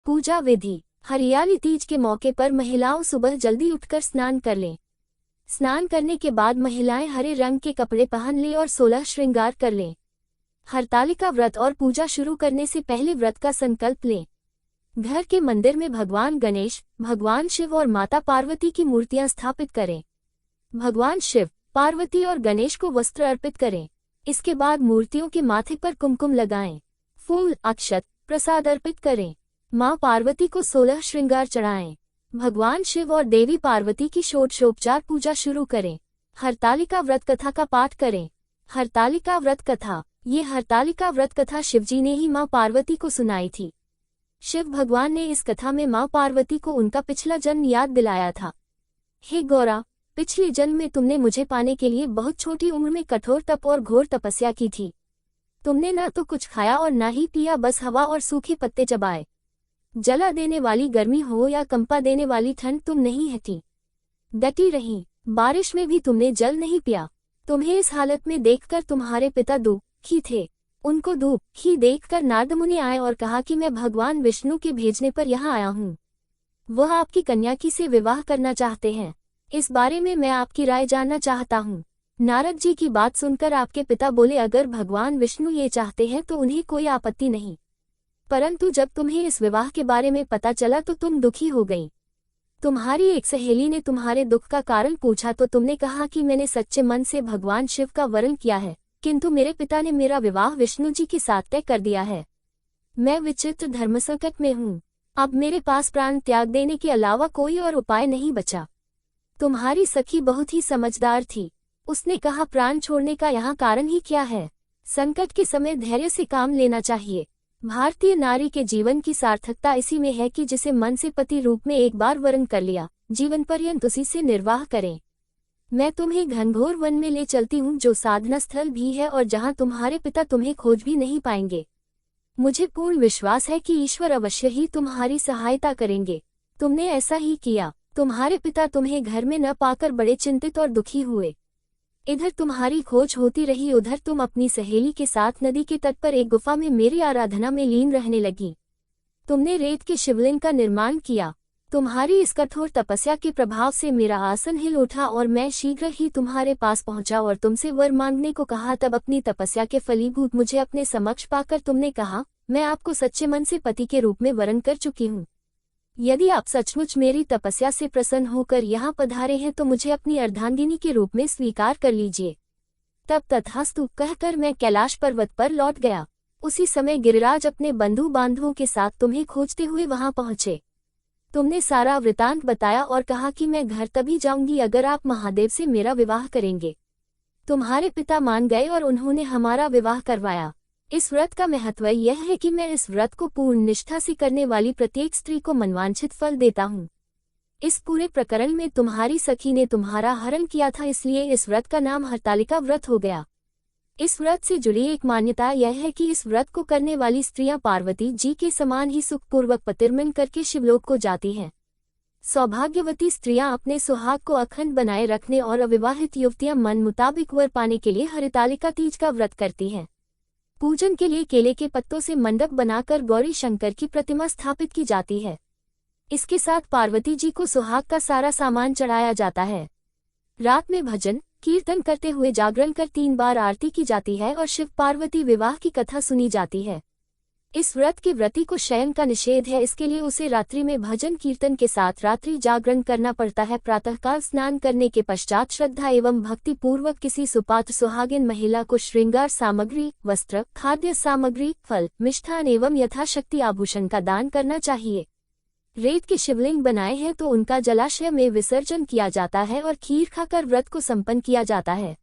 पूजा विधि। हरियाली तीज के मौके पर महिलाओं सुबह जल्दी उठकर स्नान कर लें। स्नान करने के बाद महिलाएं हरे रंग के कपड़े पहन लें और 16 श्रृंगार कर लें। हरतालिका व्रत और पूजा शुरू करने से पहले व्रत का संकल्प लें। घर के मंदिर में भगवान गणेश, भगवान शिव और माता पार्वती की मूर्तियां स्थापित करें। भगवान शिव, पार्वती और गणेश को वस्त्र अर्पित करें। इसके बाद मूर्तियों के माथे पर कुमकुम लगाएं। फूल, अक्षत, प्रसाद अर्पित करें। मां पार्वती को 16 श्रृंगार चढ़ाएं। भगवान शिव और देवी पार्वती की षोडशोपचार पूजा शुरू करें। हरतालिका व्रत कथा का पाठ करें। हरतालिका व्रत कथा। ये हरतालिका व्रत कथा शिवजी ने ही मां पार्वती को सुनाई थी। शिव भगवान ने इस कथा में मां पार्वती को उनका पिछला जन्म याद दिलाया था। हे गौरा, पिछले जन्म में तुमने मुझे पाने के लिए बहुत छोटी उम्र में कठोर तप और घोर तपस्या की थी। तुमने न तो कुछ खाया और न ही पिया, बस हवा और सूखे पत्ते चबाए। जला देने वाली गर्मी हो या कंपा देने वाली ठंड तुम नहीं हटी, डटी रही। बारिश में भी तुमने जल नहीं पिया। तुम्हें इस हालत में देखकर तुम्हारे पिता दुखी थे। उनको दुखी देखकर नारद मुनि आए और कहा कि मैं भगवान विष्णु के भेजने पर यहाँ आया हूँ। वह आपकी कन्या की से विवाह करना चाहते हैं। इस बारे में मैं आपकी राय जानना चाहता हूँ। नारद जी की बात सुनकर आपके पिता बोले, अगर भगवान विष्णु ये चाहते हैं तो उन्हें कोई आपत्ति नहीं, परंतु जब तुम्हें इस विवाह के बारे में पता चला तो तुम दुखी हो गई। तुम्हारी एक सहेली ने तुम्हारे दुख का कारण पूछा तो तुमने कहा कि मैंने सच्चे मन से भगवान शिव का वरण किया है, किंतु मेरे पिता ने मेरा विवाह विष्णु जी के साथ तय कर दिया है। मैं विचित्र धर्मसंकट में हूँ। अब मेरे पास प्राण त्याग देने के अलावा कोई और उपाय नहीं बचा। तुम्हारी सखी बहुत ही समझदार थी। उसने कहा, प्राण छोड़ने का यहाँ कारण ही क्या है? संकट के समय धैर्य से काम लेना चाहिए। भारतीय नारी के जीवन की सार्थकता इसी में है कि जिसे मन से पति रूप में एक बार वरण कर लिया, जीवन पर्यंत उसी से निर्वाह करें। मैं तुम्हें घनघोर वन में ले चलती हूँ, जो साधना स्थल भी है और जहाँ तुम्हारे पिता तुम्हें खोज भी नहीं पाएंगे। मुझे पूर्ण विश्वास है कि ईश्वर अवश्य ही तुम्हारी सहायता करेंगे। तुमने ऐसा ही किया। तुम्हारे पिता तुम्हें घर में न पाकर बड़े चिंतित और दुखी हुए। इधर तुम्हारी खोज होती रही, उधर तुम अपनी सहेली के साथ नदी के तट पर एक गुफा में मेरी आराधना में लीन रहने लगी। तुमने रेत के शिवलिंग का निर्माण किया। तुम्हारी इस कठोर तपस्या के प्रभाव से मेरा आसन हिल उठा और मैं शीघ्र ही तुम्हारे पास पहुंचा और तुमसे वर मांगने को कहा। तब अपनी तपस्या के फलीभूत मुझे अपने समक्ष पाकर तुमने कहा, मैं आपको सच्चे मन से पति के रूप में वरण कर चुकी हूँ। यदि आप सचमुच मेरी तपस्या से प्रसन्न होकर यहाँ पधारे हैं तो मुझे अपनी अर्धांगिनी के रूप में स्वीकार कर लीजिए। तब तथास्तु कहकर मैं कैलाश पर्वत पर लौट गया। उसी समय गिरिराज अपने बंधु बांधवों के साथ तुम्हें खोजते हुए वहां पहुंचे। तुमने सारा वृतांत बताया और कहा कि मैं घर तभी जाऊंगी अगर आप महादेव से मेरा विवाह करेंगे। तुम्हारे पिता मान गए और उन्होंने हमारा विवाह करवाया। इस व्रत का महत्व यह है कि मैं इस व्रत को पूर्ण निष्ठा से करने वाली प्रत्येक स्त्री को मनवांछित फल देता हूँ। इस पूरे प्रकरण में तुम्हारी सखी ने तुम्हारा हरण किया था, इसलिए इस व्रत का नाम हरतालिका व्रत हो गया। इस व्रत से जुड़ी एक मान्यता यह है कि इस व्रत को करने वाली स्त्रियां पार्वती जी के समान ही सुखपूर्वक पतिर्मन करके शिवलोक को जाती हैं। सौभाग्यवती स्त्रियां अपने सुहाग को अखंड बनाए रखने और अविवाहित युवतियां मन मुताबिक वर पाने के लिए हरतालिका तीज का व्रत करती हैं। पूजन के लिए केले के पत्तों से मंडप बनाकर गौरी शंकर की प्रतिमा स्थापित की जाती है। इसके साथ पार्वती जी को सुहाग का सारा सामान चढ़ाया जाता है। रात में भजन कीर्तन करते हुए जागरण कर 3 बार आरती की जाती है और शिव पार्वती विवाह की कथा सुनी जाती है। इस व्रत के व्रती को शयन का निषेध है, इसके लिए उसे रात्रि में भजन कीर्तन के साथ रात्रि जागरण करना पड़ता है। प्रातःकाल स्नान करने के पश्चात श्रद्धा एवं भक्ति पूर्वक किसी सुपात्र सुहागिन महिला को श्रृंगार सामग्री, वस्त्र, खाद्य सामग्री, फल, मिष्ठान एवं यथाशक्ति आभूषण का दान करना चाहिए। रेत के शिवलिंग बनाए हैं तो उनका जलाशय में विसर्जन किया जाता है और खीर खाकर व्रत को संपन्न किया जाता है।